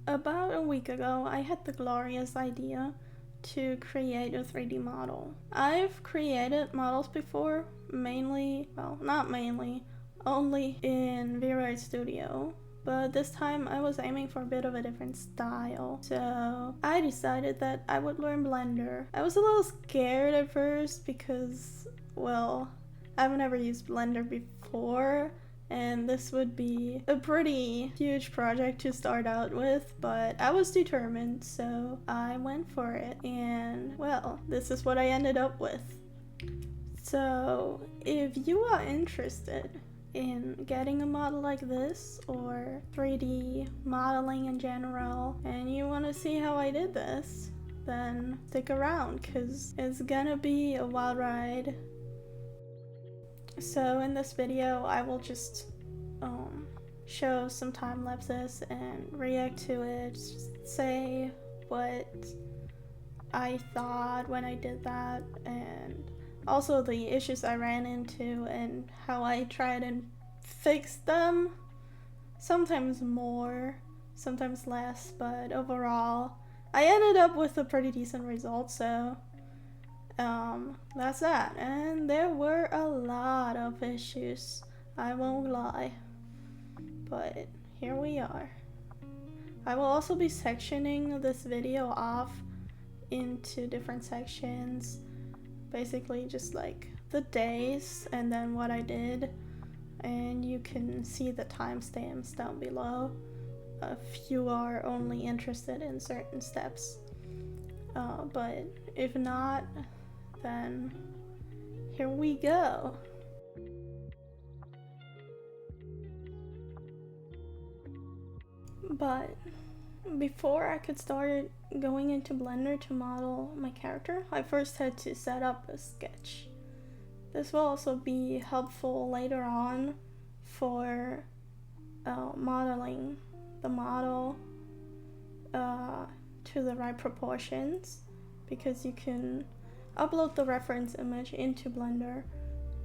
About a week ago, I had the glorious idea to create a 3D model. I've created models before, not mainly, only in V-Ray Studio. But this time I was aiming for a bit of a different style. So I decided that I would learn Blender. I was a little scared at first because, well, I've never used Blender before. And this would be a pretty huge project to start out with, but I was determined, so I went for it. And well, this is what I ended up with. So if you are interested in getting a model like this or 3D modeling in general and you want to see how I did this, then stick around because it's gonna be a wild ride. So in this video I will just show some time lapses and react to it, say what I thought when I did that, and also the issues I ran into and how I tried and fixed them. Sometimes more, sometimes less, but overall I ended up with a pretty decent result, so that's that. And there were a lot of issues, I won't lie, but here we are. I will also be sectioning this video off into different sections, basically just like the days and then what I did, and you can see the timestamps down below if you are only interested in certain steps. But if not, then here we go. But before I could start going into Blender to model my character, I first had to set up a sketch. This will also be helpful later on for modeling the model to the right proportions, because you can upload the reference image into Blender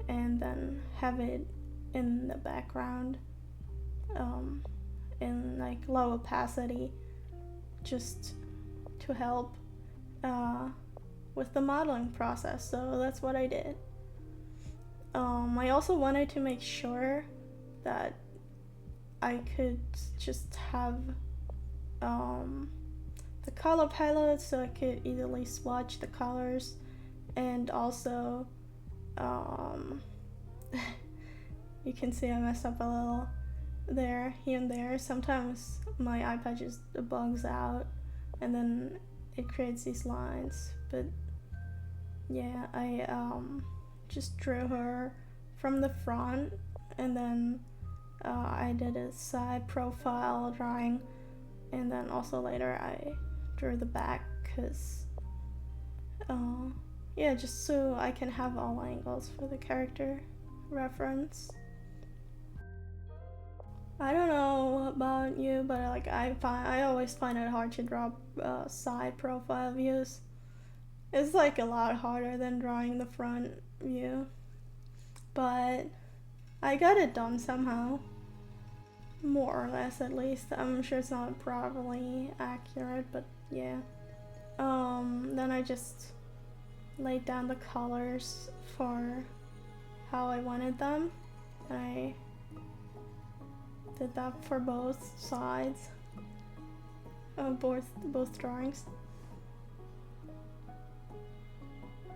and then have it in the background in like low opacity, just to help with the modeling process. So that's what I did. I also wanted to make sure that I could just have the color palette so I could easily swatch the colors, and also you can see I messed up a little there, here and there. Sometimes my iPad just bugs out and then it creates these lines, but yeah, I just drew her from the front, and then I did a side profile drawing, and then also later I drew the back, because yeah, just so I can have all angles for the character reference. I don't know about you, but like I always find it hard to draw side profile views. It's like a lot harder than drawing the front view, but I got it done somehow, more or less at least. I'm sure it's not properly accurate, but yeah. Then I just laid down the colors for how I wanted them. I did that for both sides of both drawings.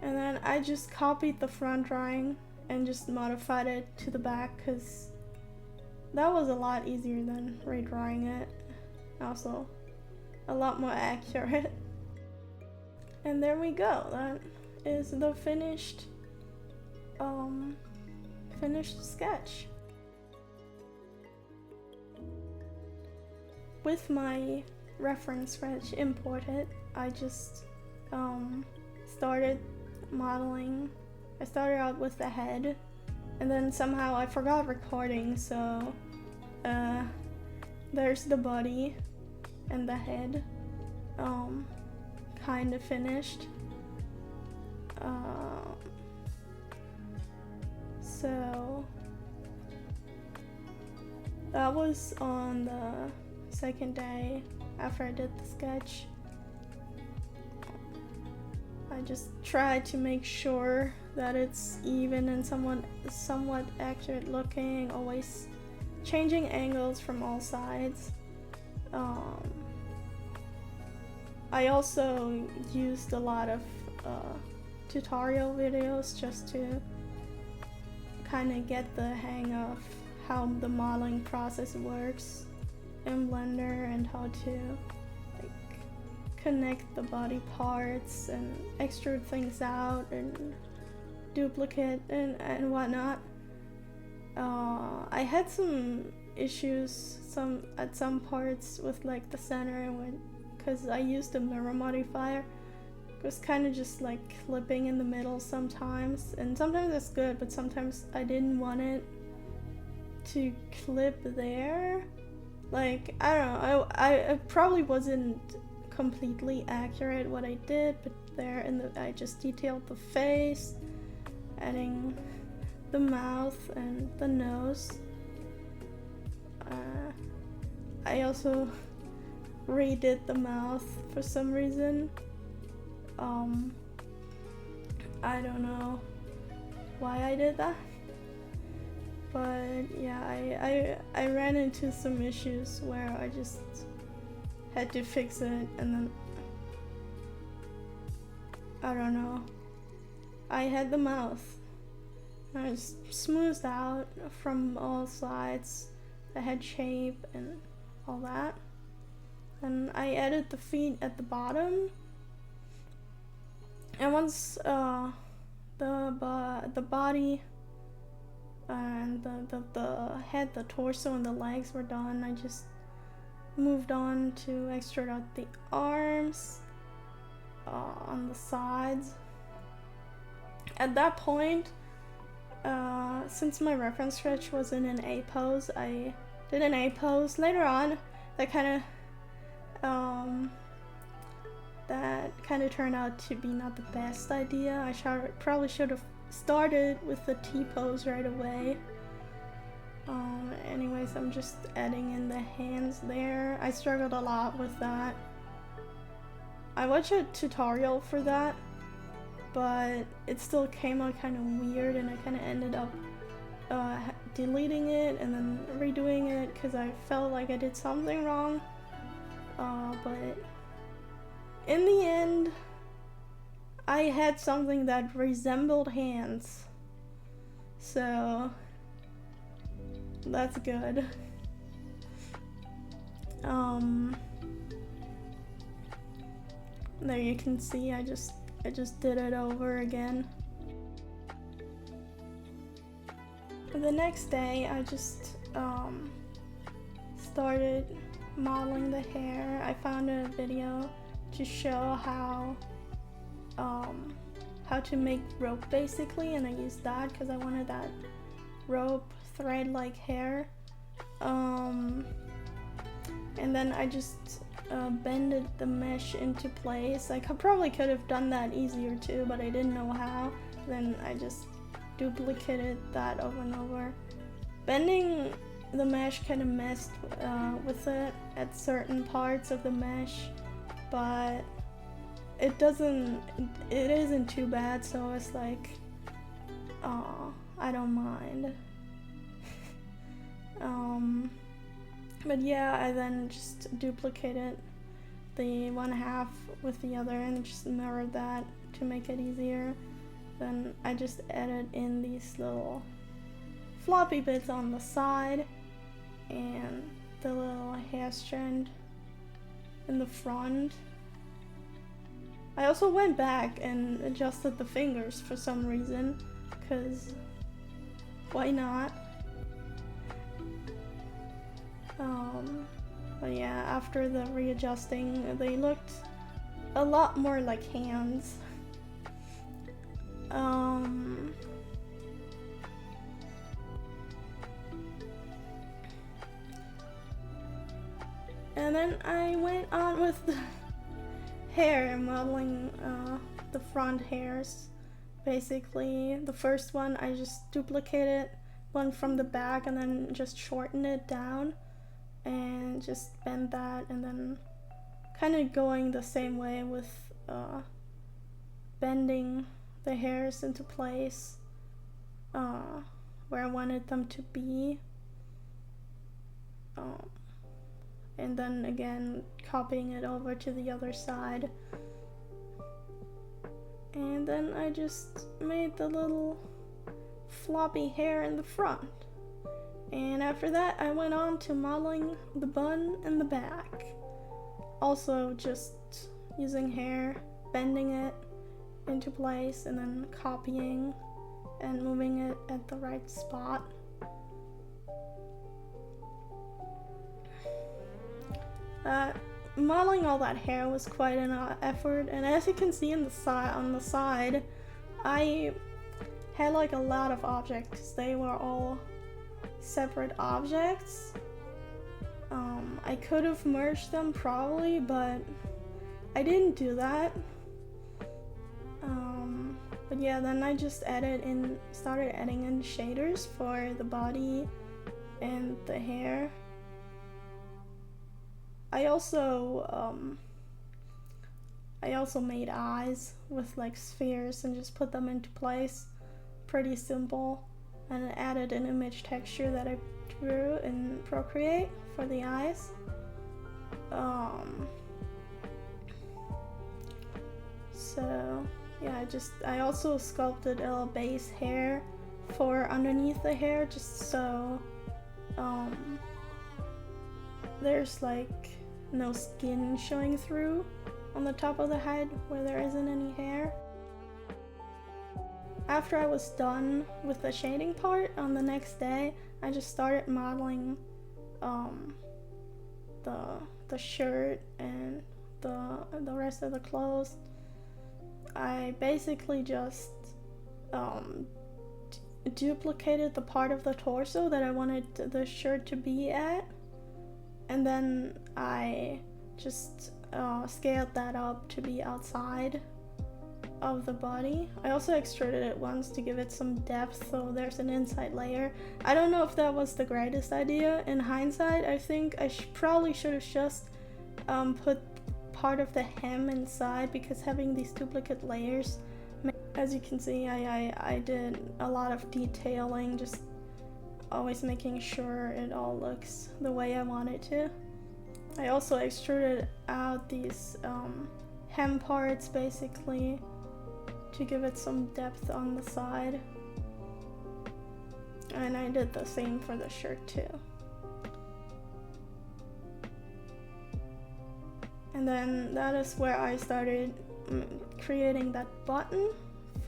And then I just copied the front drawing and just modified it to the back, because that was a lot easier than redrawing it. Also a lot more accurate. And there we go. That is the finished sketch. With my reference sketch imported, I just started modeling. I started out with the head, and then somehow I forgot recording, so there's the body and the head kind of finished. So that was on the second day after I did the sketch. I just tried to make sure that it's even and somewhat accurate looking, always changing angles from all sides. I also used a lot of tutorial videos just to kind of get the hang of how the modeling process works in Blender and how to like connect the body parts and extrude things out and duplicate and whatnot. I had some issues at some parts with like the center because I used a mirror modifier. It was kind of just like clipping in the middle sometimes, and sometimes it's good, but sometimes I didn't want it to clip there. Like, I don't know, I probably wasn't completely accurate what I did, but there I just detailed the face, adding the mouth and the nose. I also redid the mouth for some reason. I don't know why I did that, but yeah, I ran into some issues where I just had to fix it, and then I don't know, I had the mouth. I was smoothed out from all sides, the head shape and all that. And I added the feet at the bottom. And once the body and the head, the torso, and the legs were done, I just moved on to extrude out the arms on the sides. At that point, since my reference sketch was in an A pose, I did an A pose. Later on, that kind of turned out to be not the best idea. I probably should have started with the T pose right away. Anyways, I'm just adding in the hands there. I struggled a lot with that. I watched a tutorial for that, but it still came out kind of weird, and I kind of ended up deleting it and then redoing it because I felt like I did something wrong. But in the end, I had something that resembled hands, so that's good. There you can see I just did it over again. The next day I just started modeling the hair. I found a video to show how to make rope basically, and I used that because I wanted that rope thread like hair. And then I just bended the mesh into place. I probably could have done that easier too, but I didn't know how. Then I just duplicated that over and over. Bending the mesh kind of messed with it at certain parts of the mesh, but it isn't too bad, so it's like, I don't mind. But yeah, I then just duplicated the one half with the other and just mirrored that to make it easier. Then I just added in these little floppy bits on the side and the little hair strand in the front. I also went back and adjusted the fingers for some reason, because why not? But yeah, after the readjusting, they looked a lot more like hands. And then I went on with the hair, modeling the front hairs. Basically, the first one I just duplicated one from the back and then just shortened it down and just bend that and then kind of going the same way with bending the hairs into place where I wanted them to be. And then again copying it over to the other side. And then I just made the little floppy hair in the front. And after that I went on to modeling the bun in the back. Also just using hair, bending it into place, and then copying and moving it at the right spot. Modeling all that hair was quite an effort, and as you can see on the side, I had like a lot of objects. They were all separate objects. I could have merged them probably, but I didn't do that. But yeah, then I just started adding in shaders for the body and the hair. I also made eyes with like spheres and just put them into place. Pretty simple. And I added an image texture that I drew in Procreate for the eyes. So yeah, I also sculpted a base hair for underneath the hair, just so there's like no skin showing through on the top of the head where there isn't any hair. After I was done with the shading part, on the next day I just started modeling the shirt and the rest of the clothes. I basically just duplicated the part of the torso that I wanted the shirt to be at, and then I just scaled that up to be outside of the body. I also extruded it once to give it some depth, so there's an inside layer. I don't know if that was the greatest idea. In hindsight, I think I probably should have just put part of the hem inside, because having these duplicate layers, as you can see, I did a lot of detailing, just always making sure it all looks the way I want it to. I also extruded out these hem parts basically to give it some depth on the side, and I did the same for the shirt too. And then that is where I started creating that button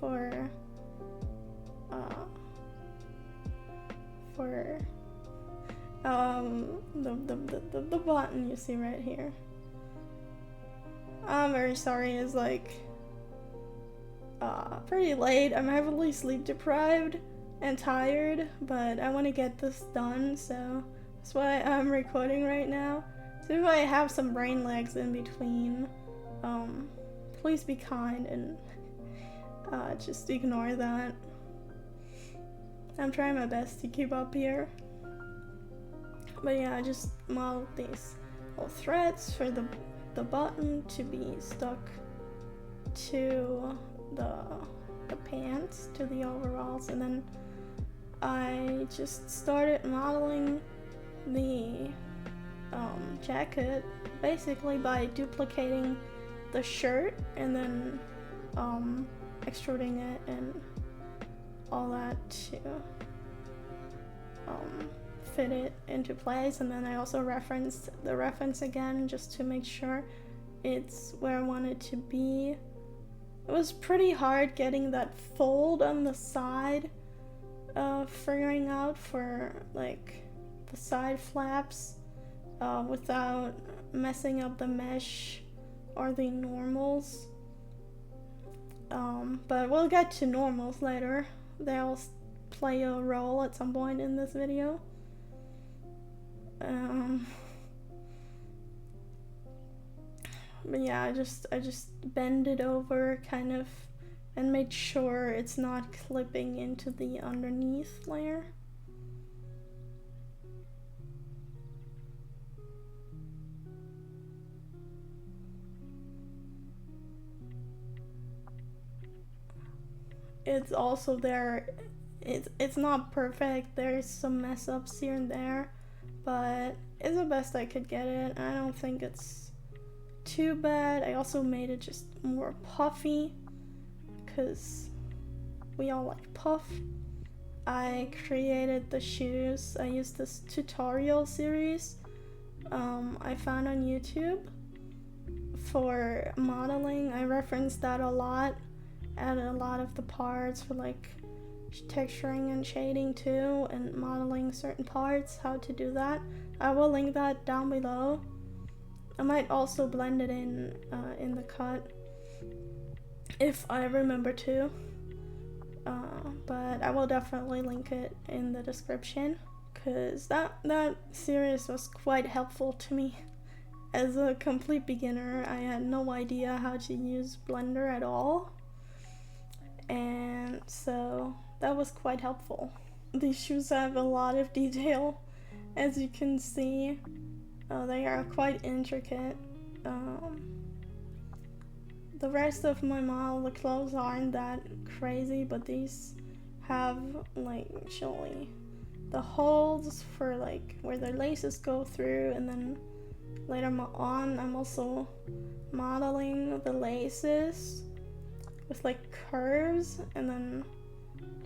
for the button you see right here. I'm very sorry, it's like pretty late. I'm heavily sleep deprived and tired, but I want to get this done, so that's why I'm recording right now. So if I have some brain lags in between, please be kind and just ignore that. I'm trying my best to keep up here. But yeah, I just modeled these little threads for the button to be stuck to the pants, to the overalls, and then I just started modeling the jacket basically by duplicating the shirt and then extruding it and all that to fit it into place. And then I also referenced the reference again just to make sure it's where I want it to be. It was pretty hard getting that fold on the side, figuring out for like the side flaps without messing up the mesh or the normals. But we'll get to normals later. They'll play a role at some point in this video. But yeah, I just bend it over kind of and made sure it's not clipping into the underneath layer. it's also there. It's not perfect. There's some mess ups here and there, but it's the best I could get it. I don't think it's too bad. I also made it just more puffy because we all like puff. I created the shoes. I used this tutorial series I found on YouTube for modeling. I referenced that a lot, added a lot of the parts for like texturing and shading too, and modeling certain parts, how to do that. I will link that down below. I might also blend it in the cut if I remember to, but I will definitely link it in the description, because that series was quite helpful to me. As a complete beginner, I had no idea how to use Blender at all, and so that was quite helpful. These shoes have a lot of detail, as you can see. They are quite intricate. The rest of my model, the clothes aren't that crazy, but these have like actually the holes for like where the laces go through, and then later on I'm also modeling the laces with like curves and then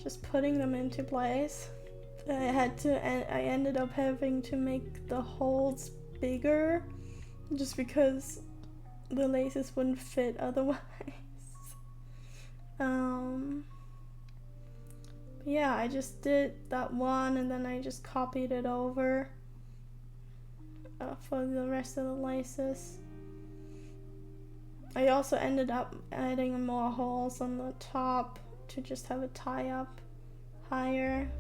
just putting them into place. I ended up having to make the holes bigger just because the laces wouldn't fit otherwise. Yeah, I just did that one and then I just copied it over for the rest of the laces. I also ended up adding more holes on the top to just have it tie up higher.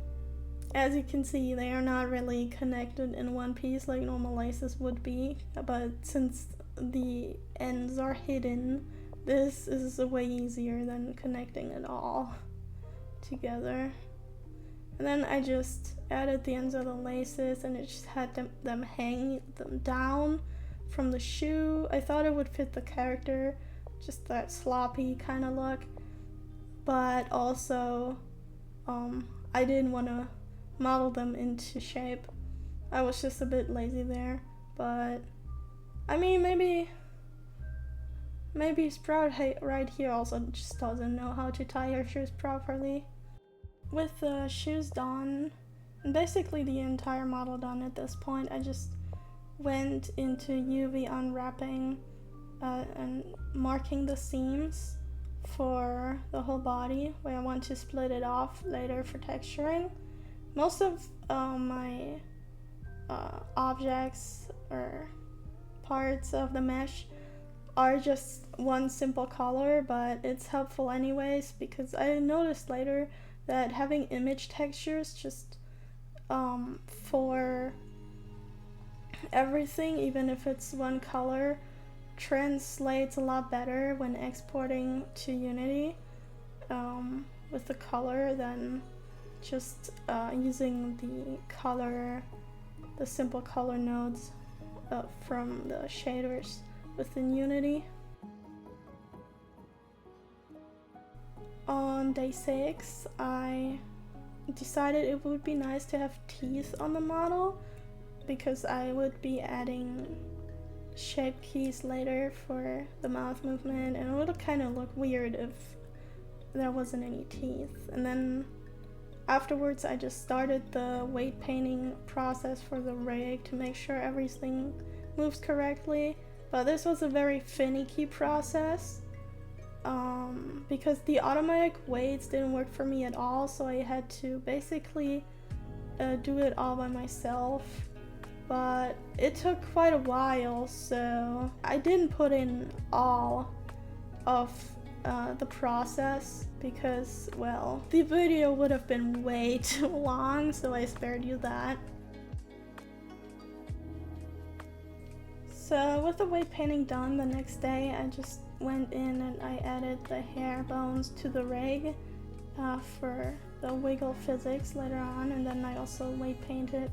As you can see, they are not really connected in one piece like normal laces would be, but since the ends are hidden, this is way easier than connecting it all together. And then I just added the ends of the laces and it just had them hang them down from the shoe. I thought it would fit the character, just that sloppy kind of look, but also I didn't want to model them into shape. I was just a bit lazy there, but I mean, maybe Sprout right here also just doesn't know how to tie her shoes properly. With the shoes done, and basically the entire model done at this point, I just went into UV unwrapping and marking the seams for the whole body where I want to split it off later for texturing. Most of my objects or parts of the mesh are just one simple color, but it's helpful anyways because I noticed later that having image textures just for everything, even if it's one color, translates a lot better when exporting to Unity with the color than just using the simple color nodes from the shaders within Unity. On day 6, I decided it would be nice to have teeth on the model because I would be adding shape keys later for the mouth movement, and it would kind of look weird if there wasn't any teeth. And then afterwards I just started the weight painting process for the rig to make sure everything moves correctly, but this was a very finicky process because the automatic weights didn't work for me at all, so I had to basically do it all by myself. But it took quite a while, so I didn't put in all of the process because, well, the video would have been way too long, so I spared you that. So with the weight painting done, the next day I just went in and I added the hair bones to the rig for the wiggle physics later on, and then I also weight painted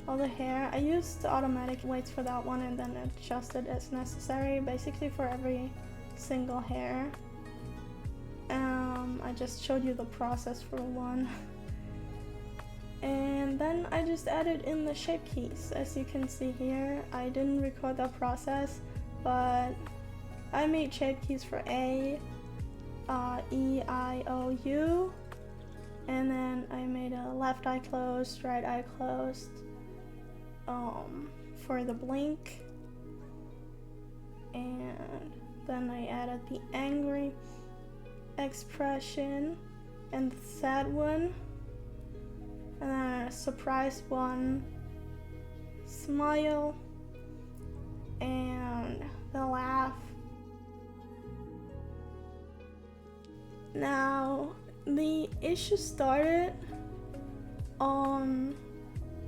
all the hair. I used the automatic weights for that one and then adjusted as necessary, basically for every single hair. I just showed you the process for one. And then I just added in the shape keys. As you can see here, I didn't record that process, but I made shape keys for A, E, I, O, U, and then I made a left eye closed, right eye closed for the blink, and then I added the angry expression and the sad one, and then a surprise one, smile, and the laugh. Now, the issue started on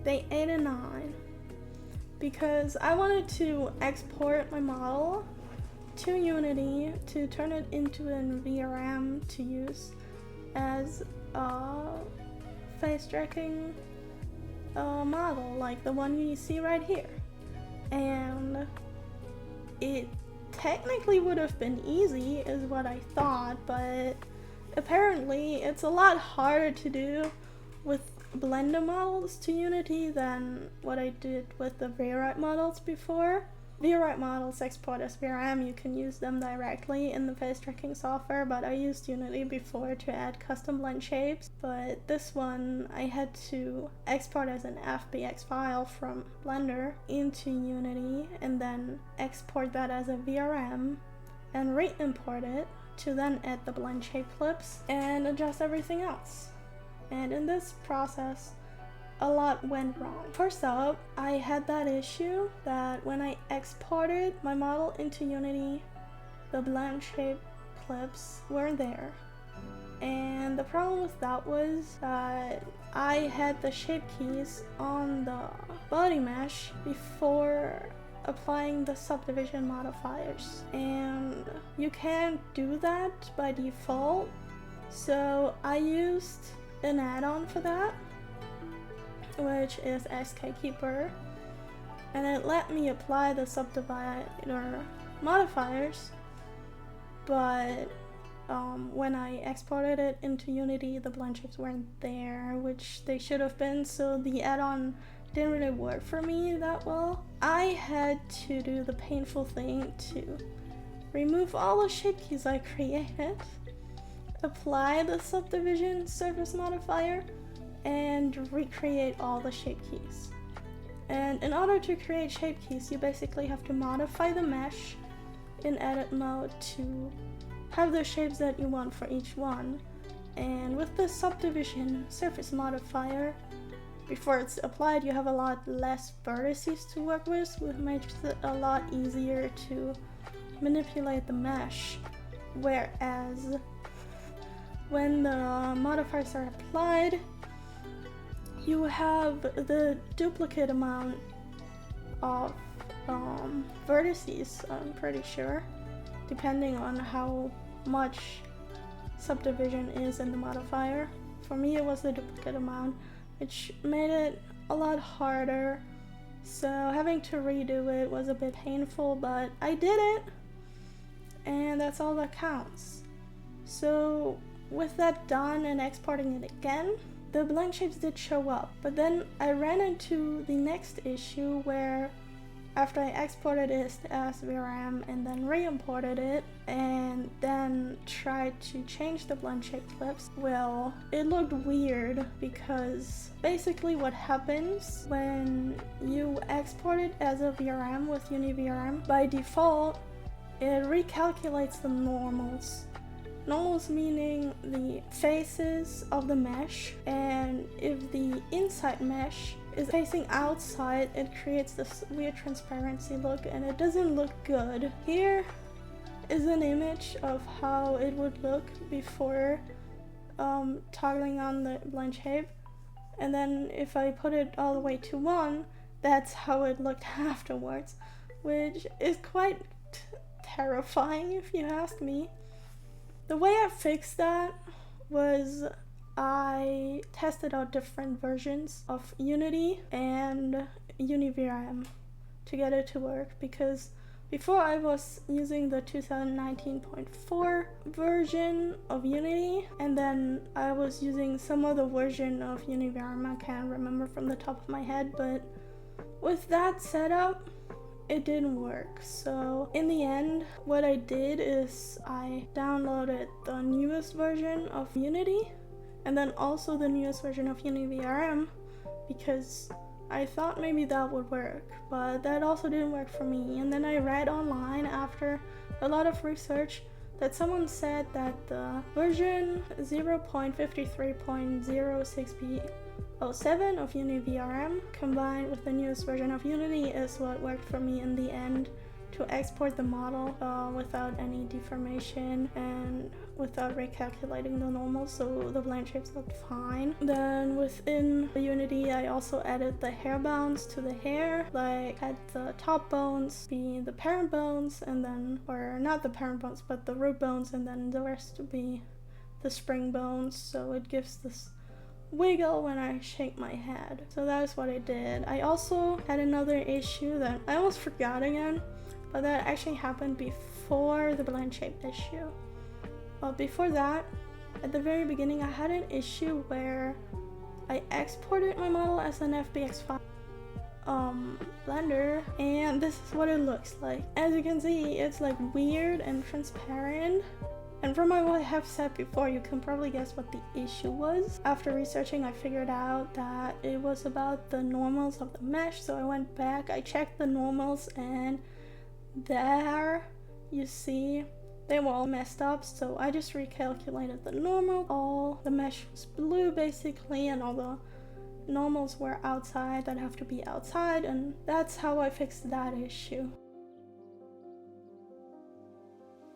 day 8 and 9 because I wanted to export my model to Unity to turn it into a VRM to use as a face tracking model like the one you see right here. And it technically would have been easy is what I thought, but apparently it's a lot harder to do with Blender models to Unity than what I did with the VRite models before. VRite models export as VRM, you can use them directly in the face tracking software, but I used Unity before to add custom blend shapes. But this one I had to export as an FBX file from Blender into Unity and then export that as a VRM and re-import it to then add the blend shape clips and adjust everything else. And in this process, a lot went wrong. First up, I had that issue that when I exported my model into Unity, the blend shape clips weren't there. And the problem with that was that I had the shape keys on the body mesh before applying the subdivision modifiers. And you can't do that by default. So I used an add-on for that, which is skkeeper, and it let me apply the subdivider modifiers, but when I exported it into Unity, the blend shapes weren't there, which they should have been, so the add-on didn't really work for me that well. I had to do the painful thing to remove all the shape keys I created, apply the subdivision surface modifier, and recreate all the shape keys. And in order to create shape keys, you basically have to modify the mesh in edit mode to have the shapes that you want for each one. And with the subdivision surface modifier, before it's applied, you have a lot less vertices to work with, which makes it a lot easier to manipulate the mesh. Whereas when the modifiers are applied, you have the duplicate amount of vertices, I'm pretty sure, depending on how much subdivision is in the modifier. For me, it was the duplicate amount, which made it a lot harder. So having to redo it was a bit painful, but I did it, and that's all that counts. So with that done and exporting it again, the blend shapes did show up, but then I ran into the next issue where after I exported it as VRM and then re-imported it and then tried to change the blend shape clips, well, it looked weird because basically what happens when you export it as a VRM with UniVRM, by default, it recalculates the normals. Normals meaning the faces of the mesh, and if the inside mesh is facing outside, it creates this weird transparency look and it doesn't look good. Here is an image of how it would look before toggling on the blend shape, and then if I put it all the way to 1, that's how it looked afterwards, which is quite terrifying if you ask me. The way I fixed that was I tested out different versions of Unity and UniVRM to get it to work, because Before I was using the 2019.4 version of Unity, and then I was using some other version of UniVRM. I can't remember from the top of my head, but with that setup, it didn't work. So in the end, what I did is I downloaded the newest version of Unity, and then also the newest version of UniVRM, because I thought maybe that would work, but that also didn't work for me. And then I read online after a lot of research that someone said that the version 0.53.06b07 of UniVRM combined with the newest version of Unity is what worked for me in the end to export the model without any deformation and without recalculating the normal, so the blend shapes looked fine. Then within the Unity, I also added the hair bounds to the hair, like had the top bones be the parent bones, and then, or not the parent bones, but the root bones, and then the rest to be the spring bones, so it gives this wiggle when I shake my head. So that is what I did. I also had another issue that I almost forgot again, but that actually happened before the blend shape issue. Well, before that, at the very beginning, I had an issue where I exported my model as an FBX file Blender, and this is what it looks like. As you can see, it's like weird and transparent. And from what I have said before, you can probably guess what the issue was. After researching, I figured out that it was about the normals of the mesh, so I went back, I checked the normals, and there you see they were all messed up, so I just recalculated the normal. All the mesh was blue basically, and all the normals were outside that have to be outside, and that's how I fixed that issue.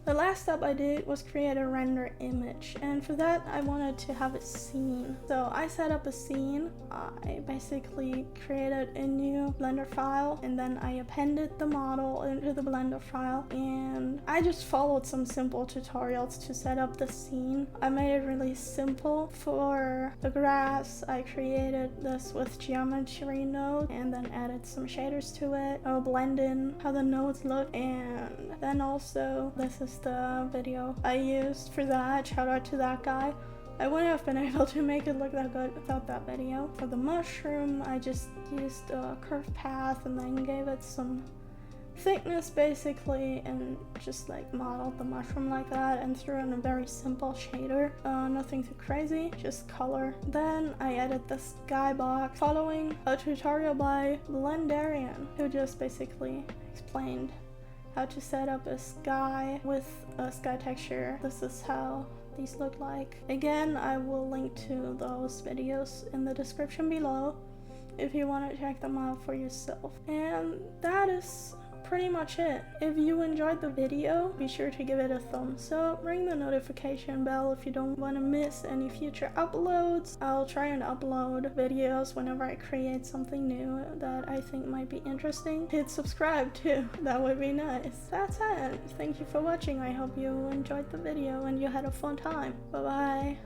The last step I did was create a render image, and for that I wanted to have a scene. So I set up a scene. I basically created a new Blender file, and then I appended the model into the Blender file, and I just followed some simple tutorials to set up the scene. I made it really simple. For the grass, I created this with geometry node and then added some shaders to it. I'll blend in how the nodes look, and then also this is the video I used for that. Shout out to that guy. I wouldn't have been able to make it look that good without that video. For the mushroom, I just used a curved path and then gave it some thickness basically, and just like modeled the mushroom like that and threw in a very simple shader. Nothing too crazy, just color. Then I added the skybox following a tutorial by Blendarian, who just basically explained how to set up a sky with a sky texture. This is how these look like. Again, I will link to those videos in the description below if you want to check them out for yourself. And that is pretty much it. If you enjoyed the video, be sure to give it a thumbs up, ring the notification bell if you don't want to miss any future uploads. I'll try and upload videos whenever I create something new that I think might be interesting. Hit subscribe too, that would be nice. That's it. Thank you for watching. I hope you enjoyed the video and you had a fun time. Bye bye.